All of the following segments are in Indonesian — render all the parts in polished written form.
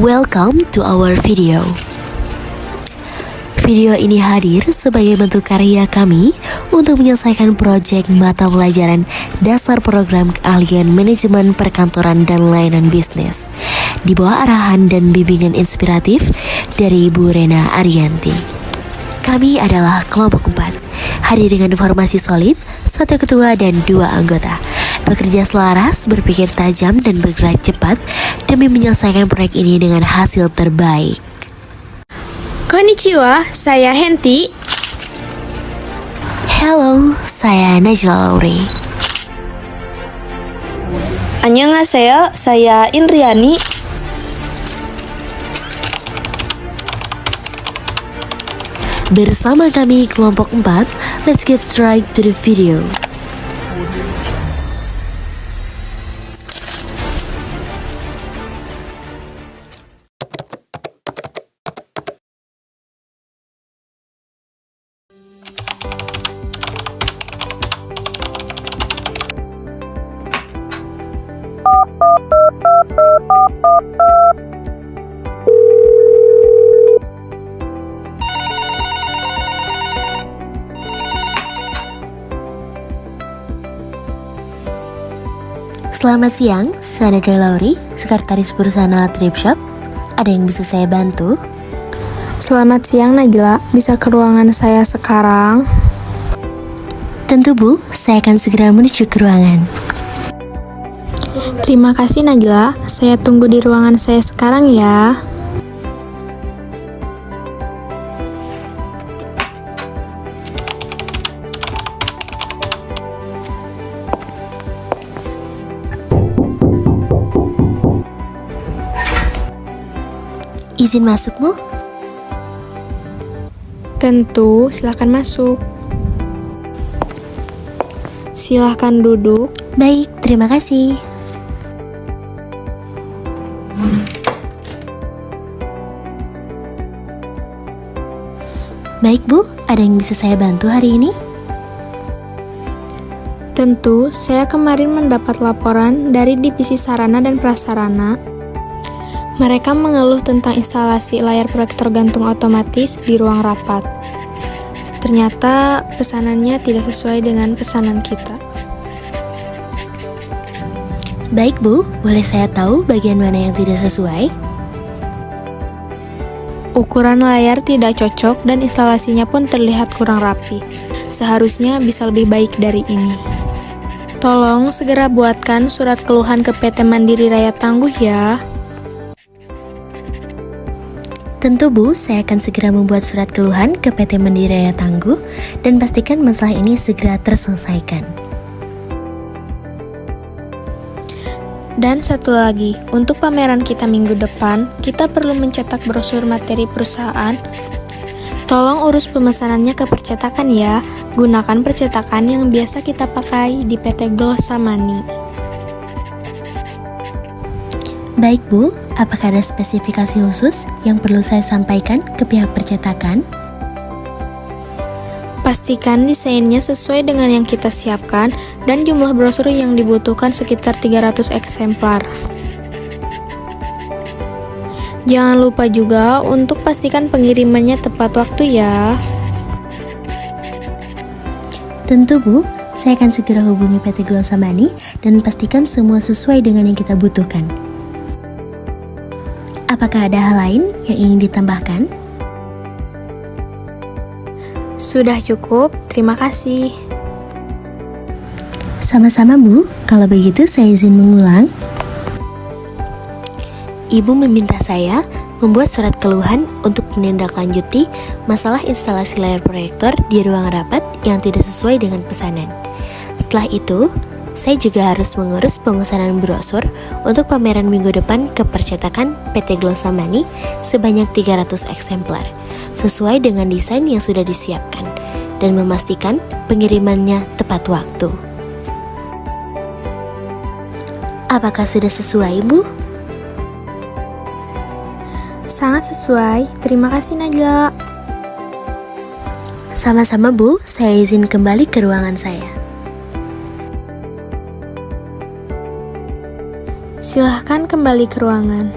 Welcome to our video. Video ini hadir sebagai bentuk karya kami untuk menyelesaikan proyek mata pelajaran dasar program keahlian manajemen perkantoran dan layanan bisnis di bawah arahan dan bimbingan inspiratif dari Ibu Rena Ariyanti. Kami adalah kelompok 4, hadir dengan informasi solid, 1 ketua dan 2 anggota. Bekerja selaras, berpikir tajam dan bergerak cepat demi menyelesaikan proyek ini dengan hasil terbaik. Konnichiwa, saya Henti. Hello, saya Najla Lauri. Annyeonghaseyo, saya Indriani. Bersama kami kelompok 4, let's get straight to the video. Selamat siang, saya Najla Lauri, Sekretaris Perusahaan Trip Shop. Ada yang bisa saya bantu? Selamat siang Najla, bisa ke ruangan saya sekarang? Tentu Bu, saya akan segera menuju ke ruangan. Terima kasih Najla, saya tunggu di ruangan saya sekarang ya. Izin masuk Bu? Tentu, silakan masuk. Silahkan duduk. Baik, terima kasih. Baik Bu, ada yang bisa saya bantu hari ini? Tentu, saya kemarin mendapat laporan dari Divisi Sarana dan Prasarana. Mereka mengeluh tentang instalasi layar proyektor gantung otomatis di ruang rapat. Ternyata pesanannya tidak sesuai dengan pesanan kita. Baik Bu, boleh saya tahu bagian mana yang tidak sesuai? Ukuran layar tidak cocok dan instalasinya pun terlihat kurang rapi. Seharusnya bisa lebih baik dari ini. Tolong segera buatkan surat keluhan ke PT Mandiri Raya Tangguh ya. Tentu Bu, saya akan segera membuat surat keluhan ke PT Mandiri Raya Tangguh dan pastikan masalah ini segera terselesaikan. Dan satu lagi, untuk pameran kita minggu depan, kita perlu mencetak brosur materi perusahaan. Tolong urus pemesanannya ke percetakan ya. Gunakan percetakan yang biasa kita pakai di PT Glossamani. Baik Bu, apakah ada spesifikasi khusus yang perlu saya sampaikan ke pihak percetakan? Pastikan desainnya sesuai dengan yang kita siapkan dan jumlah brosur yang dibutuhkan sekitar 300 eksemplar. Jangan lupa juga untuk pastikan pengirimannya tepat waktu ya. Tentu Bu, saya akan segera hubungi PT Glossamani dan pastikan semua sesuai dengan yang kita butuhkan. Apakah ada hal lain yang ingin ditambahkan? Sudah cukup, terima kasih. Sama-sama Bu, kalau begitu saya izin mengulang. Ibu meminta saya membuat surat keluhan untuk menindaklanjuti masalah instalasi layar proyektor di ruang rapat yang tidak sesuai dengan pesanan. Setelah itu, saya juga harus mengurus pemesanan brosur untuk pameran minggu depan ke percetakan PT Glossamani sebanyak 300 eksemplar, sesuai dengan desain yang sudah disiapkan, dan memastikan pengirimannya tepat waktu. Apakah sudah sesuai, Bu? Sangat sesuai, terima kasih Najla. Sama-sama Bu, saya izin kembali ke ruangan saya. Silahkan kembali ke ruangan.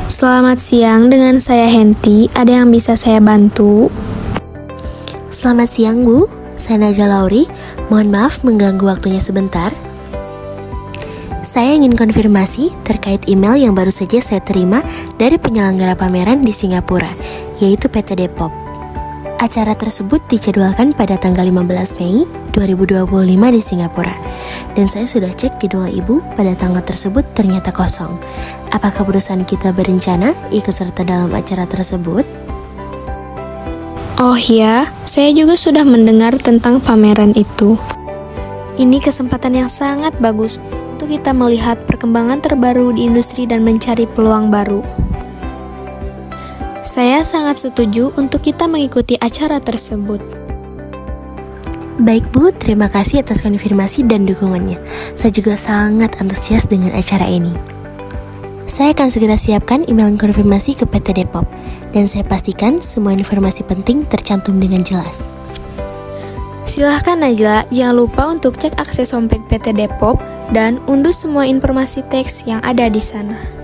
Selamat siang, dengan saya Henti. Ada yang bisa saya bantu? Selamat siang Bu, saya Najla Lauri. Mohon maaf mengganggu waktunya sebentar. Saya ingin konfirmasi terkait email yang baru saja saya terima dari penyelenggara pameran di Singapura, yaitu PT Depop. Acara tersebut dijadwalkan pada tanggal 15 Mei 2025 di Singapura. Dan saya sudah cek jadwal Ibu pada tanggal tersebut ternyata kosong. Apakah perusahaan kita berencana ikut serta dalam acara tersebut? Oh ya, saya juga sudah mendengar tentang pameran itu. Ini kesempatan yang sangat bagus untuk kita melihat perkembangan terbaru di industri dan mencari peluang baru. Saya sangat setuju untuk kita mengikuti acara tersebut. Baik Bu, terima kasih atas konfirmasi dan dukungannya. Saya juga sangat antusias dengan acara ini. Saya akan segera siapkan email konfirmasi ke PT Depop, dan saya pastikan semua informasi penting tercantum dengan jelas. Silahkan Najla, jangan lupa untuk cek akses homepage PT Depop dan unduh semua informasi teks yang ada di sana.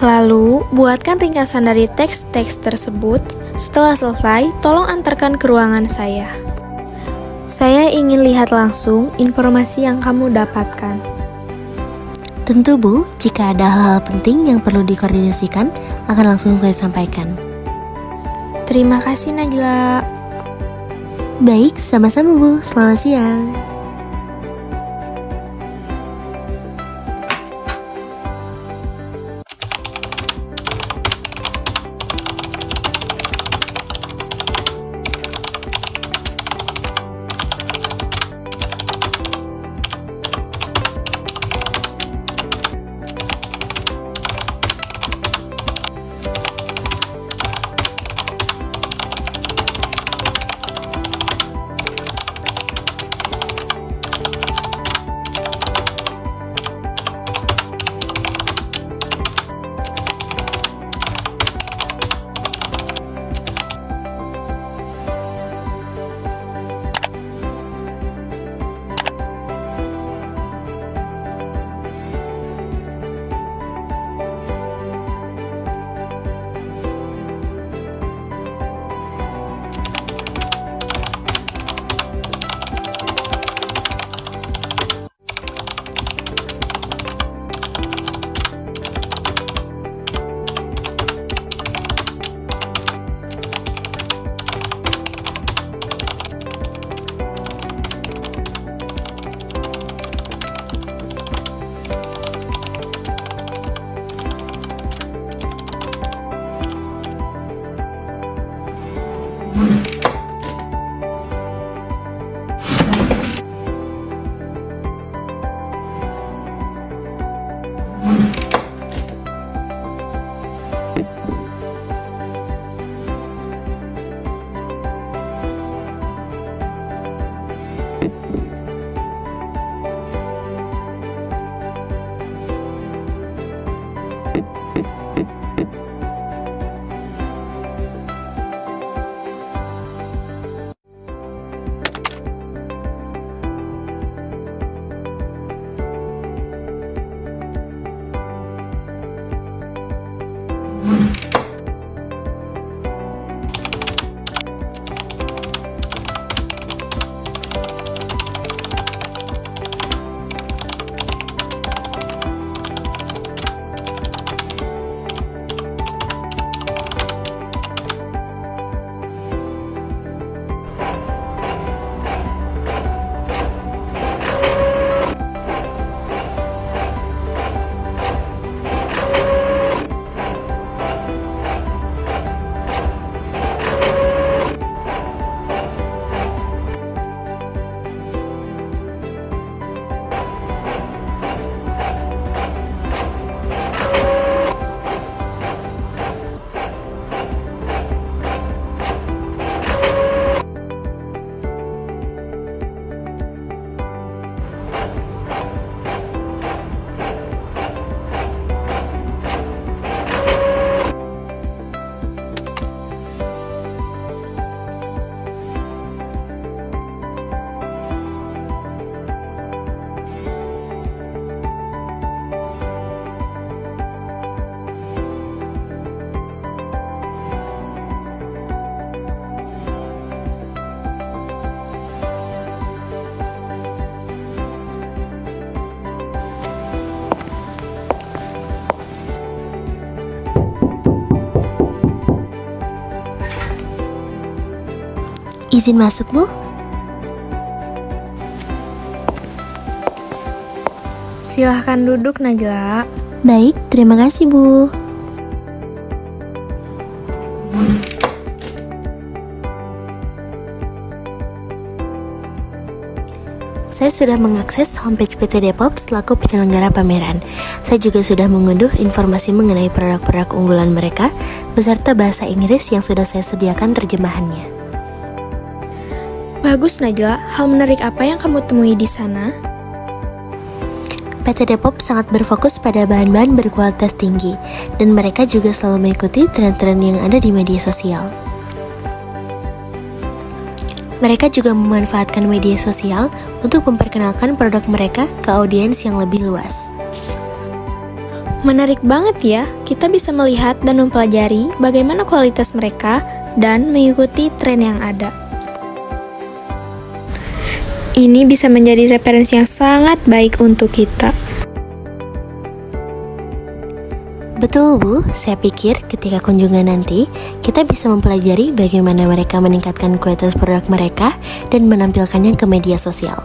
Lalu, buatkan ringkasan dari teks-teks tersebut. Setelah selesai, tolong antarkan ke ruangan saya. Saya ingin lihat langsung informasi yang kamu dapatkan. Tentu Bu, jika ada hal-hal penting yang perlu dikoordinasikan, akan langsung saya sampaikan. Terima kasih Najla. Baik, sama-sama Bu, selamat siang. Izin masuk, Bu. Silahkan duduk, Najla. Baik, terima kasih, Bu. Saya sudah mengakses homepage PT Depop selaku penyelenggara pameran. Saya juga sudah mengunduh informasi mengenai produk-produk unggulan mereka beserta bahasa Inggris yang sudah saya sediakan terjemahannya. Bagus, Najla. Hal menarik apa yang kamu temui di sana? PT Depop sangat berfokus pada bahan-bahan berkualitas tinggi, dan mereka juga selalu mengikuti tren-tren yang ada di media sosial. Mereka juga memanfaatkan media sosial untuk memperkenalkan produk mereka ke audiens yang lebih luas. Menarik banget ya, kita bisa melihat dan mempelajari bagaimana kualitas mereka dan mengikuti tren yang ada. Ini bisa menjadi referensi yang sangat baik untuk kita. Betul, Bu. Saya pikir ketika kunjungan nanti, kita bisa mempelajari bagaimana mereka meningkatkan kualitas produk mereka dan menampilkannya ke media sosial.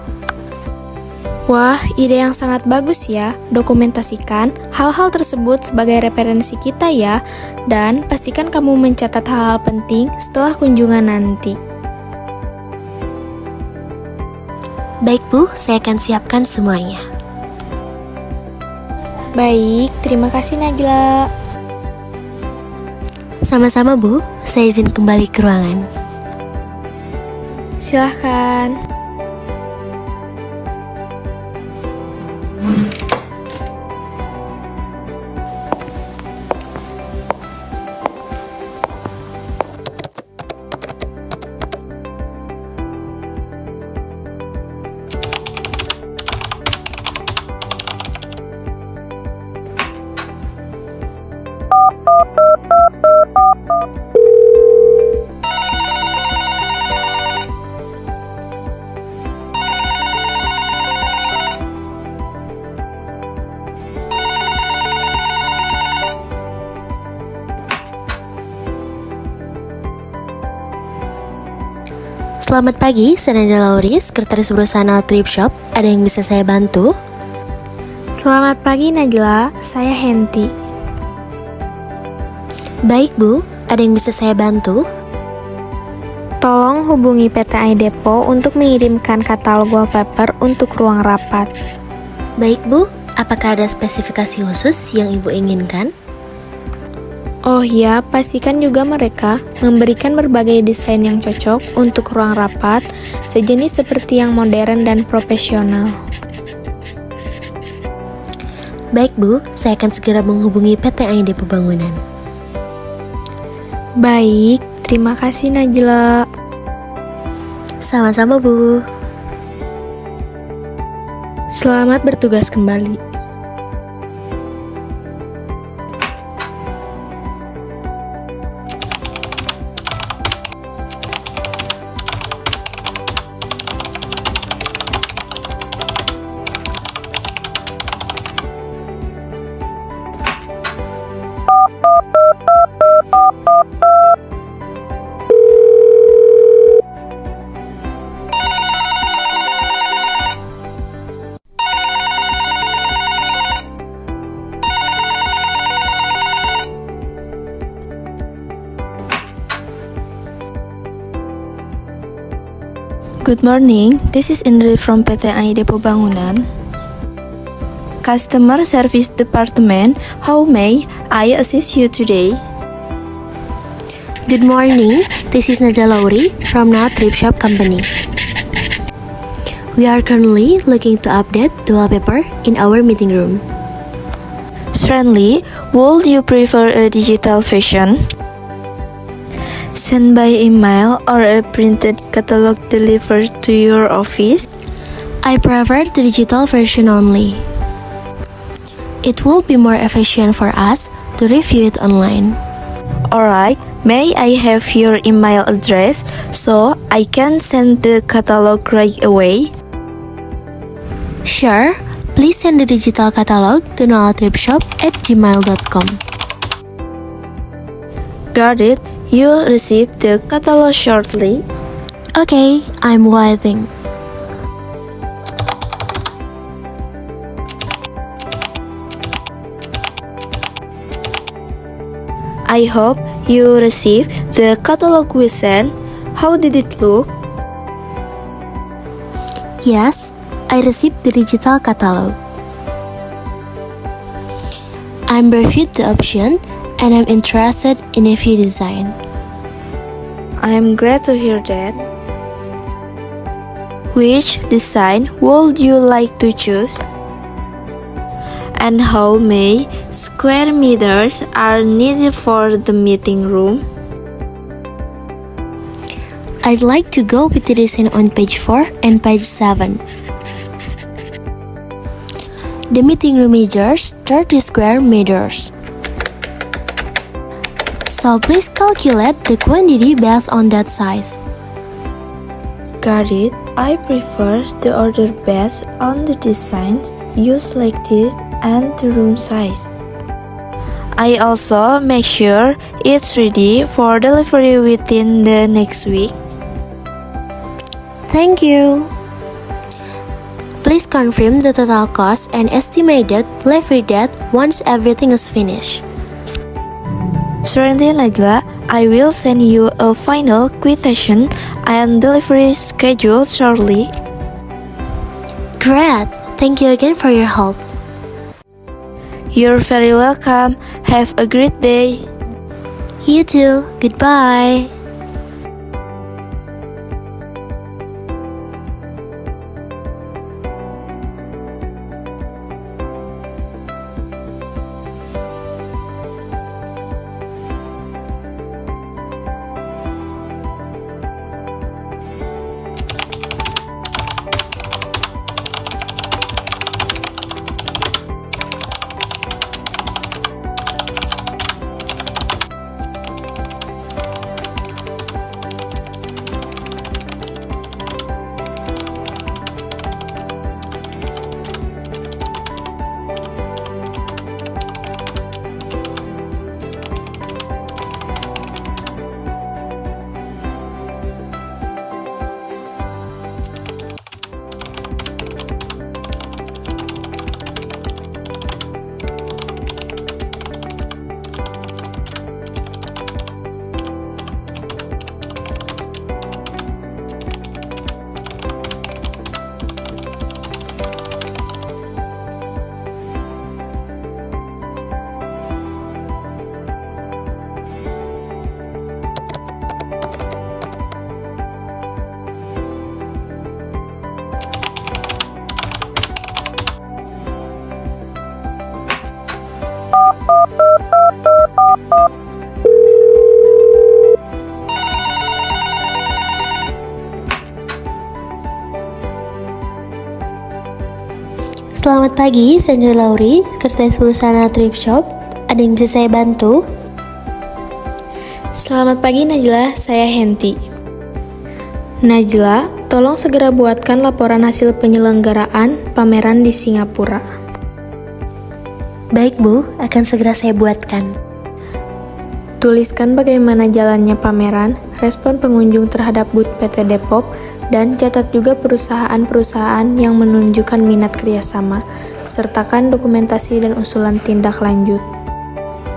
Wah, ide yang sangat bagus ya. Dokumentasikan hal-hal tersebut sebagai referensi kita ya. Dan pastikan kamu mencatat hal-hal penting setelah kunjungan nanti. Baik, Bu. Saya akan siapkan semuanya. Baik, terima kasih Najla. Sama-sama, Bu. Saya izin kembali ke ruangan. Silahkan. Selamat pagi, saya Nanda Lauri, Sekretaris Perusahaan Altrip Shop. Ada yang bisa saya bantu? Selamat pagi Najla, saya Henti. Baik, Bu. Ada yang bisa saya bantu? Tolong hubungi PT AI Depo untuk mengirimkan katalog wallpaper untuk ruang rapat. Baik, Bu. Apakah ada spesifikasi khusus yang Ibu inginkan? Oh ya, pastikan juga mereka memberikan berbagai desain yang cocok untuk ruang rapat, sejenis seperti yang modern dan profesional. Baik, Bu. Saya akan segera menghubungi PT AI Depo Bangunan. Baik, terima kasih Najla. Sama-sama, Bu. Selamat bertugas kembali. Good morning, this is Indri from PT AI Depo Bangunan. Customer Service Department, how may I assist you today? Good morning, this is Nada Lauri from Now Trip Shop Company. We are currently looking to update the wallpaper in our meeting room. Certainly, would you prefer a digital version? Sent by email or a printed catalog delivered to your office? I prefer the digital version only. It will be more efficient for us to review it online. Alright, may I have your email address so I can send the catalog right away? Sure, please send the digital catalog to noatripshop@gmail.com. Got it. You'll receive the catalog shortly. Okay, I'm waiting. I hope you received the catalog we sent. How did it look? Yes, I received the digital catalog. I'm reviewed the option and I'm interested in a few design. I'm glad to hear that. Which design would you like to choose? And how many square meters are needed for the meeting room? I'd like to go with the design on page 4 and page 7. The meeting room measures 30 square meters. So please calculate the quantity based on that size. Got it. I prefer the order based on the designs used like this and the room size. I also make sure it's ready for delivery within the next week. Thank you. Please confirm the total cost and estimated delivery date once everything is finished. Certainly, Najla, I will send you a final quotation and delivery schedule shortly. Great. Thank you again for your help. You're very welcome. Have a great day. You too. Goodbye. Selamat pagi, saya Lauri, sekretaris perusahaan Trip Shop. Ada yang bisa saya bantu? Selamat pagi Najla, saya Henti. Najla, tolong segera buatkan laporan hasil penyelenggaraan pameran di Singapura. Baik Bu, akan segera saya buatkan. Tuliskan bagaimana jalannya pameran, respon pengunjung terhadap booth PT Depop, dan catat juga perusahaan-perusahaan yang menunjukkan minat kerjasama. Sertakan dokumentasi dan usulan tindak lanjut.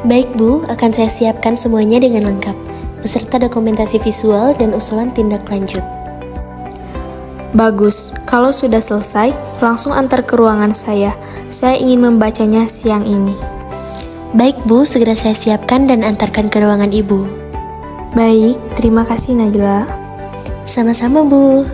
Baik Bu, akan saya siapkan semuanya dengan lengkap, beserta dokumentasi visual dan usulan tindak lanjut. Bagus, kalau sudah selesai, langsung antar ke ruangan saya. Saya ingin membacanya siang ini. Baik Bu, segera saya siapkan dan antarkan ke ruangan Ibu. Baik, terima kasih Najla. Sama-sama Bu.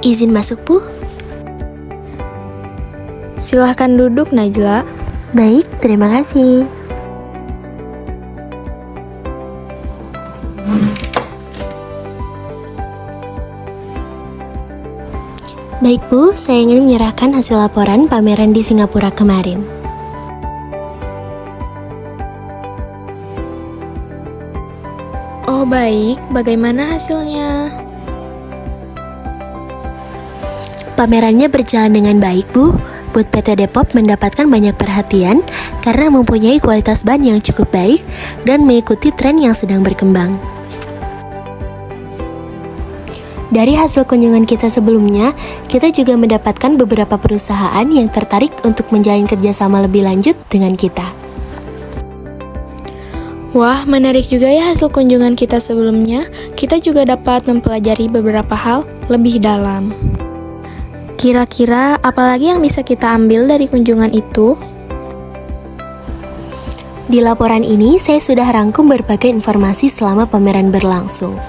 Izin masuk, Bu? Silahkan duduk, Najla. Baik, terima kasih. Baik, Bu, saya ingin menyerahkan hasil laporan pameran di Singapura kemarin. Oh baik, bagaimana hasilnya? Pamerannya berjalan dengan baik, Bu. Booth PT Depop mendapatkan banyak perhatian karena mempunyai kualitas bahan yang cukup baik dan mengikuti tren yang sedang berkembang. Dari hasil kunjungan kita sebelumnya, kita juga mendapatkan beberapa perusahaan yang tertarik untuk menjalin kerjasama lebih lanjut dengan kita. Wah, menarik juga ya hasil kunjungan kita sebelumnya. Kita juga dapat mempelajari beberapa hal lebih dalam. Kira-kira apalagi yang bisa kita ambil dari kunjungan itu? Di laporan ini, saya sudah rangkum berbagai informasi selama pameran berlangsung.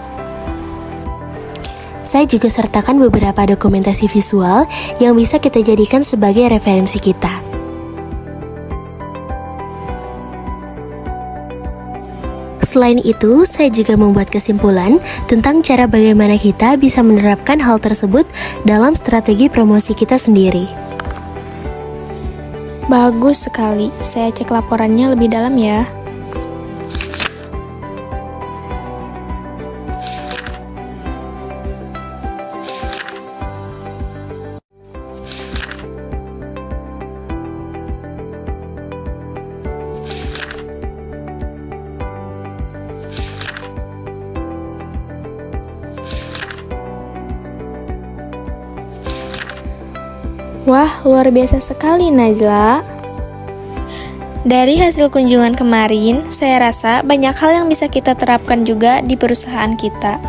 Saya juga sertakan beberapa dokumentasi visual yang bisa kita jadikan sebagai referensi kita. Selain itu, saya juga membuat kesimpulan tentang cara bagaimana kita bisa menerapkan hal tersebut dalam strategi promosi kita sendiri. Bagus sekali, saya cek laporannya lebih dalam ya. Wah, luar biasa sekali Najla. Dari hasil kunjungan kemarin, saya rasa banyak hal yang bisa kita terapkan juga di perusahaan kita.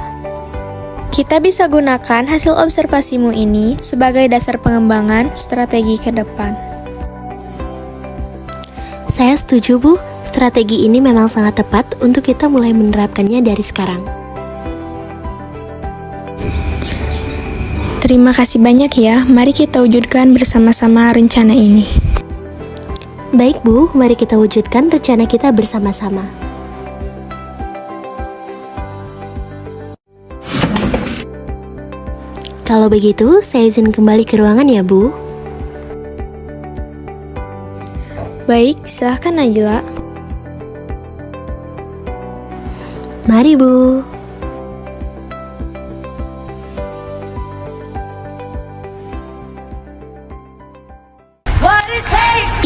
Kita bisa gunakan hasil observasimu ini sebagai dasar pengembangan strategi ke depan. Saya setuju, Bu. Strategi ini memang sangat tepat untuk kita mulai menerapkannya dari sekarang. Terima kasih banyak ya, mari kita wujudkan bersama-sama rencana ini. Baik, Bu, mari kita wujudkan rencana kita bersama-sama. Kalau begitu, saya izin kembali ke ruangan ya, Bu. Baik, silahkan Najla. Mari, Bu.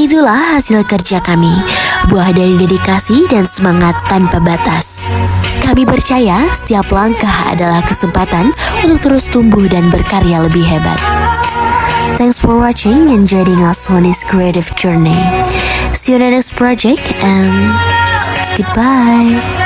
Itulah hasil kerja kami, buah dari dedikasi dan semangat tanpa batas. Kami percaya setiap langkah adalah kesempatan untuk terus tumbuh dan berkarya lebih hebat. Thanks for watching and joining us on this creative journey. See you in the next project and goodbye.